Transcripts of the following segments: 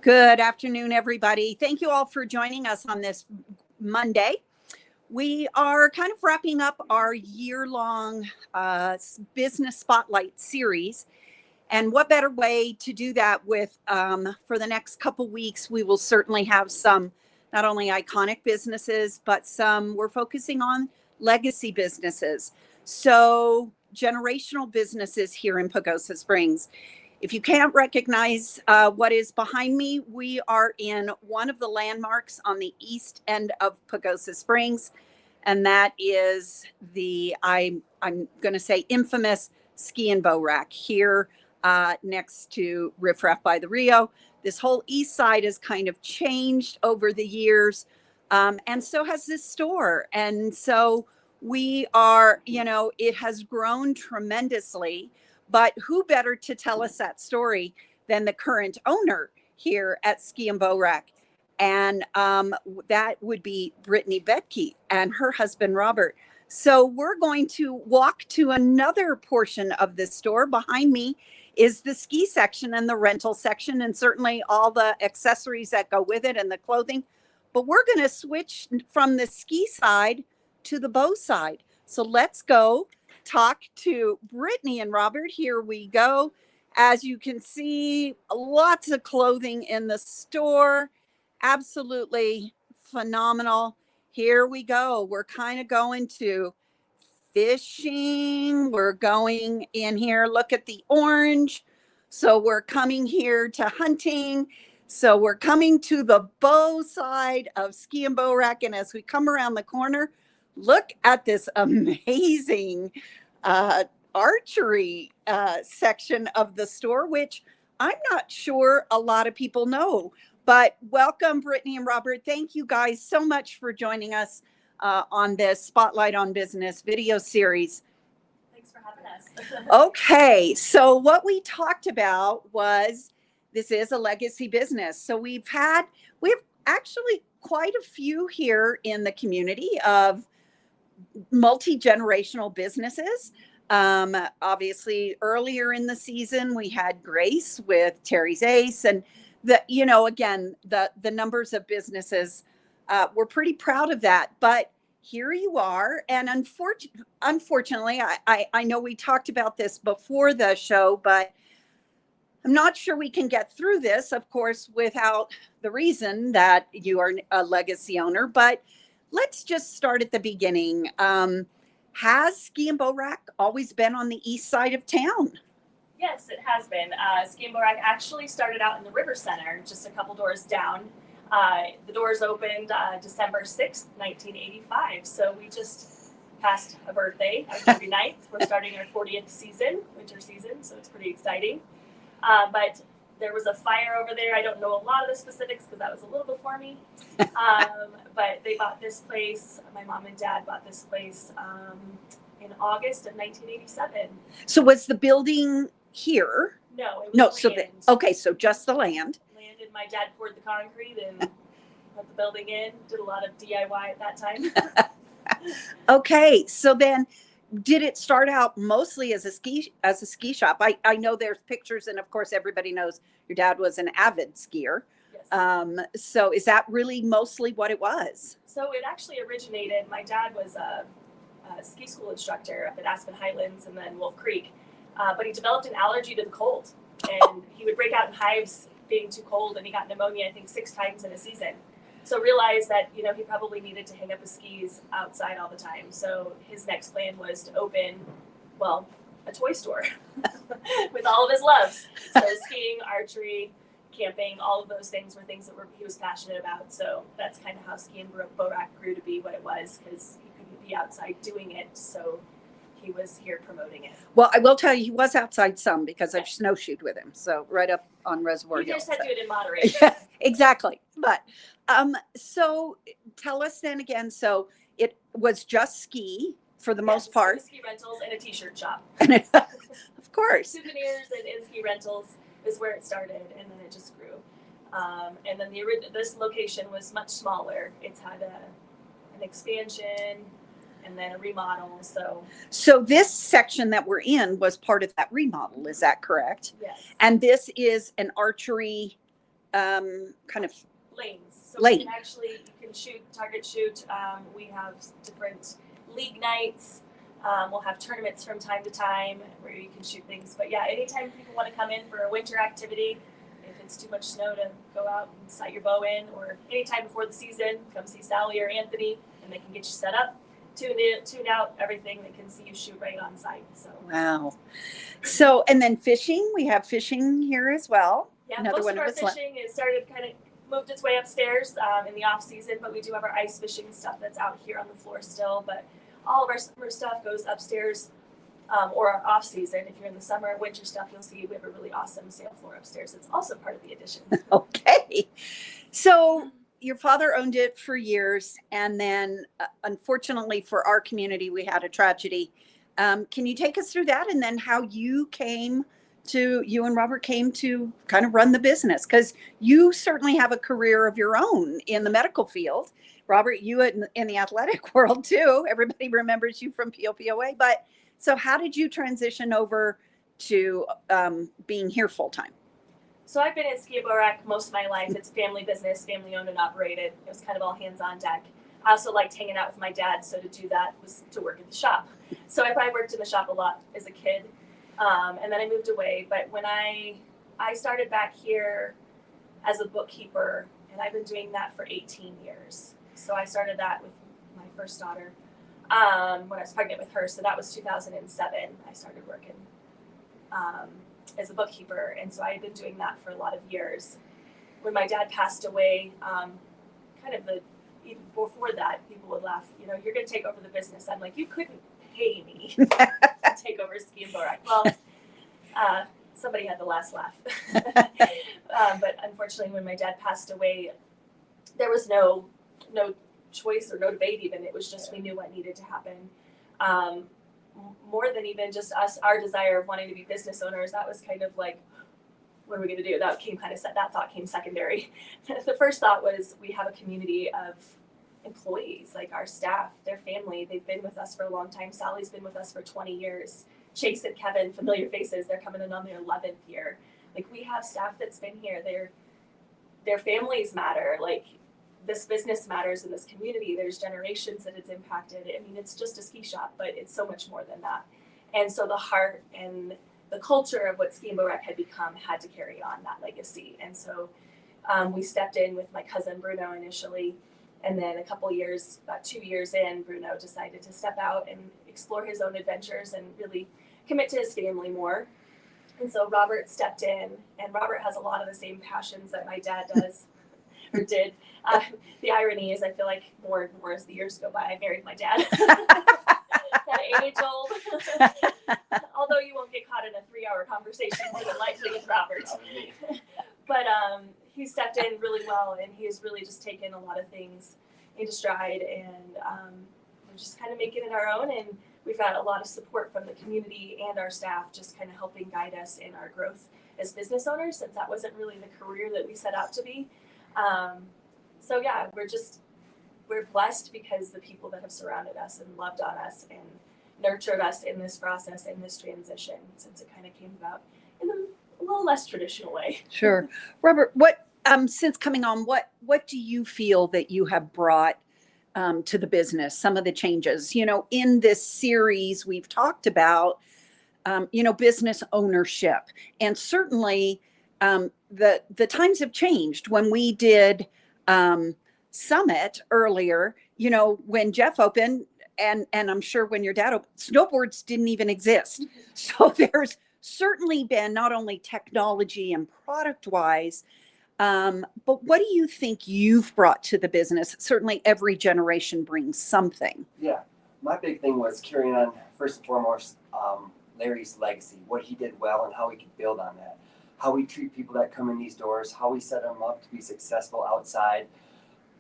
Good afternoon, everybody. Thank you all for joining us on this Monday. We are kind of wrapping up our year-long business spotlight series. And what better way to do that with, for the next couple weeks, we will certainly have some not only iconic businesses, but we're focusing on legacy businesses. So generational businesses here in Pagosa Springs. If you can't recognize what is behind me, we are in one of the landmarks on the east end of Pagosa Springs, and that is the, I'm going to say, infamous Ski and Bow Rack here next to Riff Raff by the Rio. This whole east side has kind of changed over the years, and so has this store. And so we are, it has grown tremendously. But who better to tell us that story than the current owner here at Ski and Bow Rack? And that would be Brittany Betke and her husband, Robert. So we're going to walk to another portion of the store. Behind me is the ski section and the rental section, and certainly all the accessories that go with it and the clothing. But we're going to switch from the ski side to the bow side. So let's go talk to Brittany and Robert. Here we go. As you can see, lots of clothing in the store. Absolutely phenomenal. Here we go. We're kind of going to fishing. We're going in here. Look at the orange. So we're coming here to hunting. So we're coming to the bow side of Ski and Bow Rack. And as we come around the corner, look at this amazing archery section of the store, which I'm not sure a lot of people know. But welcome, Brittany and Robert. Thank you guys so much for joining us on this Spotlight on Business video series. Thanks for having us. Okay, so what we talked about was this is a legacy business. So we have actually quite a few here in the community of multi-generational businesses. Obviously earlier in the season, we had Grace with Terry's Ace, and again, the numbers of businesses, we're pretty proud of that. But here you are. And unfortunately, I know we talked about this before the show, but I'm not sure we can get through this, of course, without the reason that you are a legacy owner. But let's just start at the beginning. Has Ski and Bow Rack always been on the east side of town? Yes, it has been. Ski and Bow Rack actually started out in the River Center, just a couple doors down. The doors opened December 6th, 1985. So we just passed a birthday, our 39th. We're starting our 40th season, winter season, so it's pretty exciting. But there was a fire over there. I don't know a lot of the specifics because that was a little before me. But they bought this place. My mom and dad bought this place in August of 1987. So was the building here? No, it was no. land. So okay, so just the land. Land, and my dad poured the concrete and put the building in. Did a lot of DIY at that time. Okay, so then, did it start out mostly as a ski shop? I know there's pictures, and of course everybody knows your dad was an avid skier. Yes. So is that really mostly what it was? So it actually originated, my dad was a ski school instructor up at Aspen Highlands and then Wolf Creek, but he developed an allergy to the cold, and he would break out in hives being too cold, and he got pneumonia, I think 6 times in a season. So realized that, he probably needed to hang up his skis outside all the time. So his next plan was to open, a toy store with all of his loves. So skiing, archery, camping, all of those things were things that he was passionate about. So that's kind of how Ski and Bow Rack grew to be what it was, because he couldn't be outside doing it. So he was here promoting it. Well, I will tell you, he was outside some because I've snowshoed with him. So right up on Reservoir Hill. You just had to do it in moderation. Yeah, exactly. But so tell us then again. So it was just ski for the most part. Ski rentals and a t-shirt shop. Of course. Souvenirs and ski rentals is where it started, and then it just grew. And then this location was much smaller. It's had an expansion and then a remodel. So this section that we're in was part of that remodel. Is that correct? Yes. And this is an archery kind of lanes. So lane. you can shoot, target shoot. We have different league nights. We'll have tournaments from time to time where you can shoot things. But yeah, anytime people want to come in for a winter activity, if it's too much snow to go out and sight your bow in, or anytime before the season, come see Sally or Anthony, and they can get you set up, tune out everything. They can see you shoot right on site. So Wow. So, and then fishing, we have fishing here as well. yeah, Another most one of our us. fishing is started kind of moved its way upstairs in the off season, but we do have our ice fishing stuff that's out here on the floor still. But all of our summer stuff goes upstairs, or our off season. If you're in the summer, winter stuff, you'll see we have a really awesome sail floor upstairs. It's also part of the addition. Okay. So your father owned it for years, and then unfortunately for our community, we had a tragedy. Can you take us through that, and then how you and Robert came to kind of run the business? Because you certainly have a career of your own in the medical field. Robert, you in the athletic world too. Everybody remembers you from POPOA. But so how did you transition over to being here full time? So I've been in Ski Borac most of my life. It's a family business, family owned and operated. It was kind of all hands on deck. I also liked hanging out with my dad, so to do that was to work at the shop. So I probably worked in the shop a lot as a kid, and then I moved away. But when I started back here as a bookkeeper, and I've been doing that for 18 years. So I started that with my first daughter when I was pregnant with her. So that was 2007. I started working as a bookkeeper, and so I had been doing that for a lot of years. When my dad passed away, even before that, people would laugh. You're going to take over the business. I'm like, you couldn't pay me to take over Ski and Borac. Well, somebody had the last laugh. But unfortunately, when my dad passed away, there was no choice or no debate even. It was just we knew what needed to happen. More than even just us, our desire of wanting to be business owners, that was kind of like, what are we going to do? That thought came secondary. The first thought was we have a community of employees, like our staff, their family. They've been with us for a long time. Sally's been with us for 20 years. Chase and Kevin, familiar faces, they're coming in on their 11th year. Like, we have staff that's been here. Their families matter. Like, this business matters in this community. There's generations that it's impacted. I mean, it's just a ski shop, but it's so much more than that. And so the heart and the culture of what Ski and Borac had become had to carry on that legacy. And so we stepped in with my cousin Bruno initially, and then about 2 years in, Bruno decided to step out and explore his own adventures and really commit to his family more. And so Robert stepped in, and Robert has a lot of the same passions that my dad does or did. The irony is, I feel like more and more as the years go by, I married my dad. That age old. Although you won't get caught in a 3-hour conversation more than likely with Robert. But he stepped in really well, and he has really just taken a lot of things into stride, and we're just kind of making it our own. And we've got a lot of support from the community and our staff, just kind of helping guide us in our growth as business owners, since that wasn't really the career that we set out to be. So yeah, we're blessed because the people that have surrounded us and loved on us and nurtured us in this process, in this transition, since it kind of came about in a little less traditional way. Sure. Robert, what since coming on, what do you feel that you have brought to the business? Some of the changes, in this series we've talked about, business ownership, and certainly the times have changed. When we did Summit earlier, when Jeff opened, and I'm sure when your dad opened, snowboards didn't even exist. So there's certainly been not only technology and product wise, but what do you think you've brought to the business? Certainly every generation brings something. Yeah, my big thing was carrying on, first and foremost, Larry's legacy, what he did well and how we could build on that. How we treat people that come in these doors, how we set them up to be successful outside,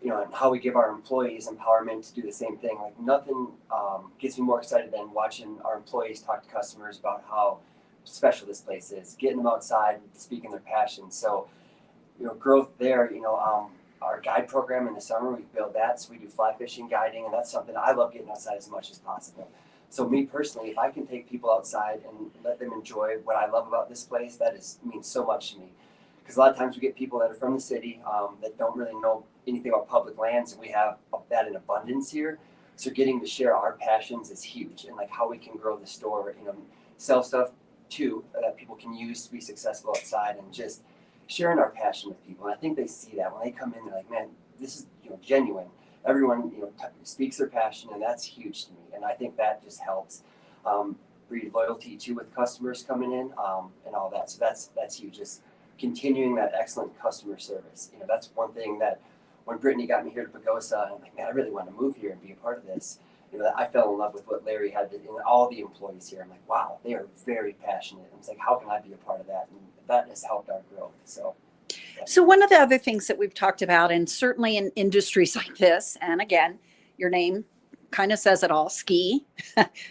and how we give our employees empowerment to do the same thing. Like, nothing gets me more excited than watching our employees talk to customers about how special this place is, getting them outside, speaking their passion. So, growth there, our guide program in the summer, we've built that. So we do fly fishing, guiding, and that's something I love, getting outside as much as possible. So me personally, if I can take people outside and let them enjoy what I love about this place, that means so much to me. Because a lot of times we get people that are from the city that don't really know anything about public lands, and we have that in abundance here. So getting to share our passions is huge, and like how we can grow the store, sell stuff too that people can use to be successful outside, and just sharing our passion with people. And I think they see that when they come in, they're like, man, this is genuine. Everyone speaks their passion, and that's huge to me. And I think that just helps breed loyalty too with customers coming in and all that. So that's huge. Just continuing that excellent customer service. That's one thing that when Brittany got me here to Pagosa, I'm like, man, I really want to move here and be a part of this. I fell in love with what Larry had and all the employees here. I'm like, wow, they are very passionate. I was like, how can I be a part of that? And that has helped our growth. So one of the other things that we've talked about, and certainly in industries like this, and again, your name kind of says it all, ski.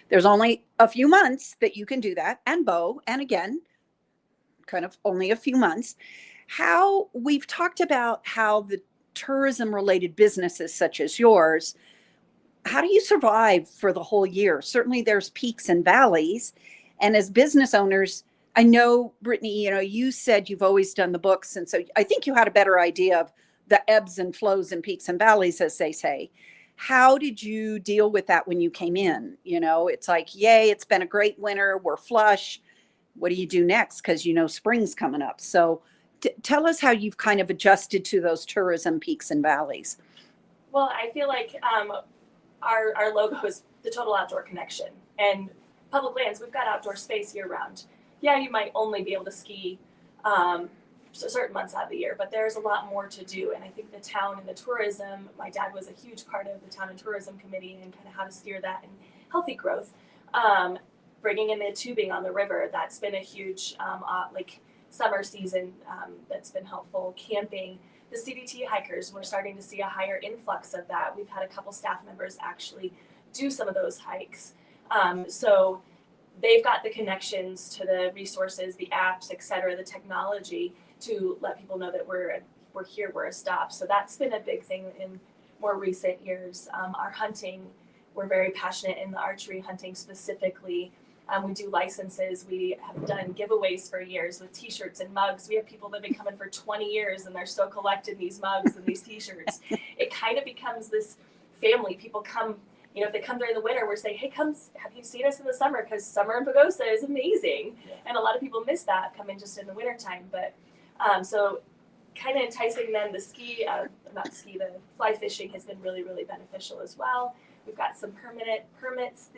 There's only a few months that you can do that, and bow, and again, kind of only a few months. How we've talked about how the tourism related businesses such as yours, how do you survive for the whole year? Certainly there's peaks and valleys. And as business owners, I know, Brittany, you said you've always done the books. And so I think you had a better idea of the ebbs and flows and peaks and valleys, as they say. How did you deal with that when you came in? It's like, yay, it's been a great winter. We're flush. What do you do next? Because spring's coming up. So tell us how you've kind of adjusted to those tourism peaks and valleys. Well, I feel like our logo is the total outdoor connection. And public lands, we've got outdoor space year round. Yeah, you might only be able to ski certain months out of the year, but there's a lot more to do. And I think the town and the tourism, my dad was a huge part of the town and tourism committee and kind of how to steer that and healthy growth. Bringing in the tubing on the river, that's been a huge summer season that's been helpful. Camping, the CDT hikers, we're starting to see a higher influx of that. We've had a couple staff members actually do some of those hikes. So they've got the connections to the resources, the apps, et cetera, the technology to let people know that we're here, we're a stop. So that's been a big thing in more recent years. Our hunting, we're very passionate in the archery hunting specifically. We do licenses. We have done giveaways for years with t-shirts and mugs. We have people that have been coming for 20 years and they're still collecting these mugs and these t-shirts. It kind of becomes this family. People come, if they come during the winter, we're saying, hey, have you seen us in the summer? Because summer in Pagosa is amazing. Yeah. And a lot of people miss that coming just in the wintertime. But so kind of enticing them, the fly fishing has been really, really beneficial as well. We've got some permits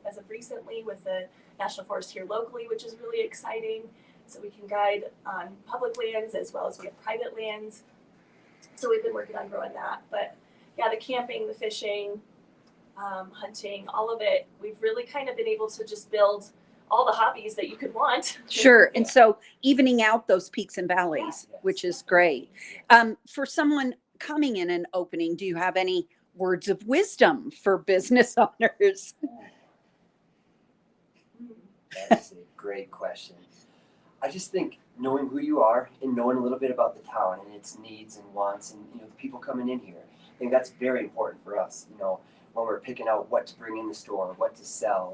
as of recently with the National Forest here locally, which is really exciting. So we can guide on public lands as well as we have private lands. So we've been working on growing that. But yeah, the camping, the fishing, hunting, all of it, we've really kind of been able to just build all the hobbies that you could want. Sure. And so evening out those peaks and valleys, which is great. For someone coming in and opening, do you have any words of wisdom for business owners? That's a great question. I just think knowing who you are and knowing a little bit about the town and its needs and wants and the people coming in here, I think that's very important for us. When we're picking out what to bring in the store, what to sell,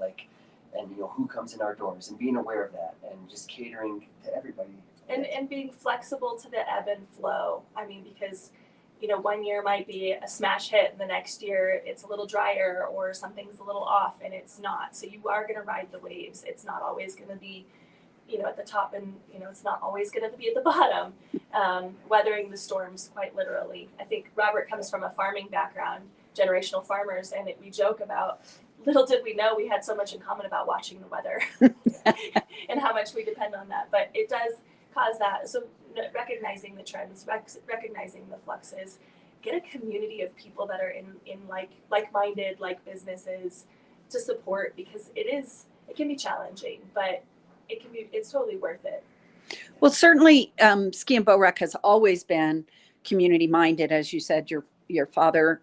and who comes in our doors, and being aware of that and just catering to everybody. And being flexible to the ebb and flow. I mean, because one year might be a smash hit and the next year it's a little drier or something's a little off and it's not. So you are going to ride the waves. It's not always going to be, at the top and, it's not always going to be at the bottom. Weathering the storms quite literally. I think Robert comes from a farming background, generational farmers, and we joke about, little did we know we had so much in common about watching the weather and how much we depend on that. But it does cause that. So recognizing the trends, recognizing the fluxes, get a community of people that are in like-minded, businesses to support, because it can be challenging, but it's totally worth it. Well, certainly Ski and Bow Rec has always been community minded. As you said, your father,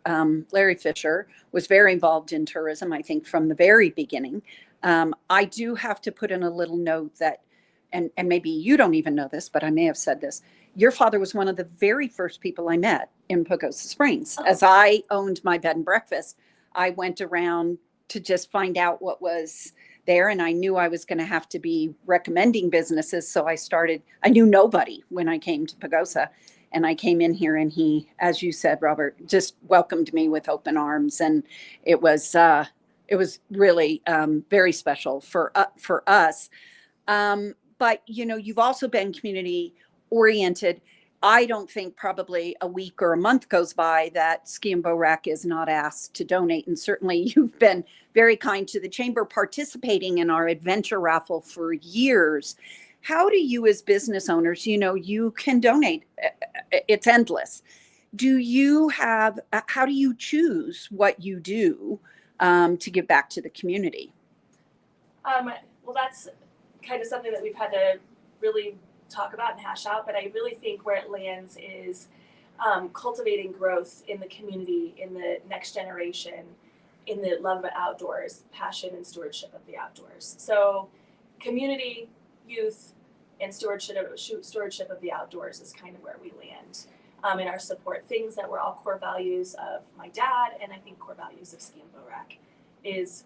Larry Fisher, was very involved in tourism, I think, from the very beginning. I do have to put in a little note that, and maybe you don't even know this, but I may have said this. Your father was one of the very first people I met in Pagosa Springs. Oh. As I owned my bed and breakfast, I went around to just find out what was there, and I knew I was going to have to be recommending businesses. So I knew nobody when I came to Pagosa, and I came in here, and he, as you said, Robert, just welcomed me with open arms. And it was really very special for us. But, you've also been community oriented. I don't think probably a week or a month goes by that Ski and Bow Rack is not asked to donate. And certainly you've been very kind to the chamber, participating in our adventure raffle for years. How do you, as business owners, you can donate? It's endless. How do you choose what you do to give back to the community? Well, that's kind of something that we've had to really talk about and hash out, but I really think where it lands is cultivating growth in the community, in the next generation, in the love of outdoors, passion and stewardship of the outdoors. So community, youth, and stewardship of the outdoors is kind of where we land in our support. Things that were all core values of my dad, and I think core values of Ski and Bow Rack is,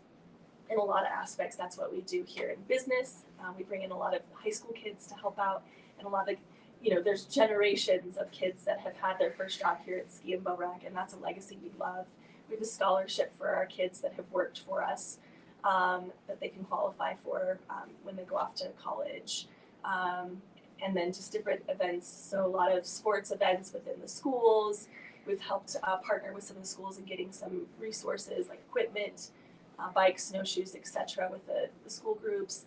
in a lot of aspects, that's what we do here in business. We bring in a lot of high school kids to help out, and a lot of, there's generations of kids that have had their first job here at Ski and Bow Rack, and that's a legacy we love. We have a scholarship for our kids that have worked for us that they can qualify for when they go off to college. And then just different events. So a lot of sports events within the schools. We've helped partner with some of the schools in getting some resources like equipment, bikes, snowshoes, etc. with the school groups.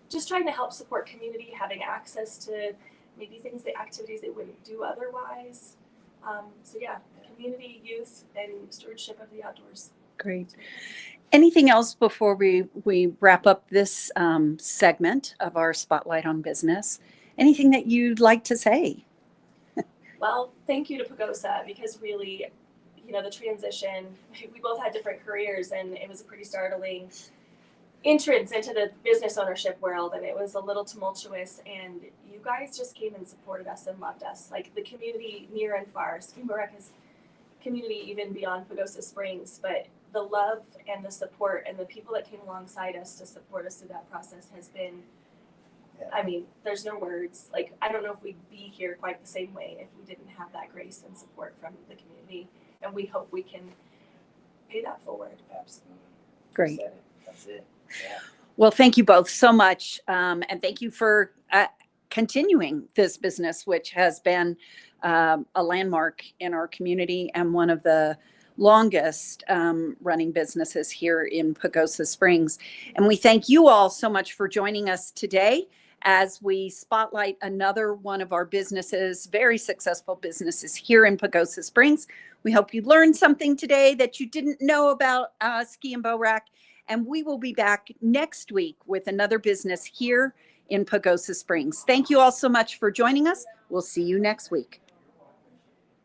Just trying to help support community, having access to maybe activities they wouldn't do otherwise. So yeah, community, youth, and stewardship of the outdoors. Great. Anything else before we wrap up this segment of our Spotlight on Business? Anything that you'd like to say? Well, thank you to Pagosa, because really, the transition, we both had different careers, and it was a pretty startling entrance into the business ownership world, and it was a little tumultuous, and you guys just came and supported us and loved us. Like the community near and far, Ski and Bow Rack is community even beyond Pagosa Springs, but the love and the support and the people that came alongside us to support us through that process has been, there's no words. Like, I don't know if we'd be here quite the same way if we didn't have that grace and support from the community. And we hope we can pay that forward. Absolutely. Great. That's it. Yeah. Well, thank you both so much. And thank you for continuing this business, which has been a landmark in our community and one of the longest running businesses here in Pagosa Springs. And we thank you all so much for joining us today as we spotlight another one of our businesses, very successful businesses here in Pagosa Springs. We hope you learned something today that you didn't know about Ski and Bow Rack. And we will be back next week with another business here in Pagosa Springs. Thank you all so much for joining us. We'll see you next week.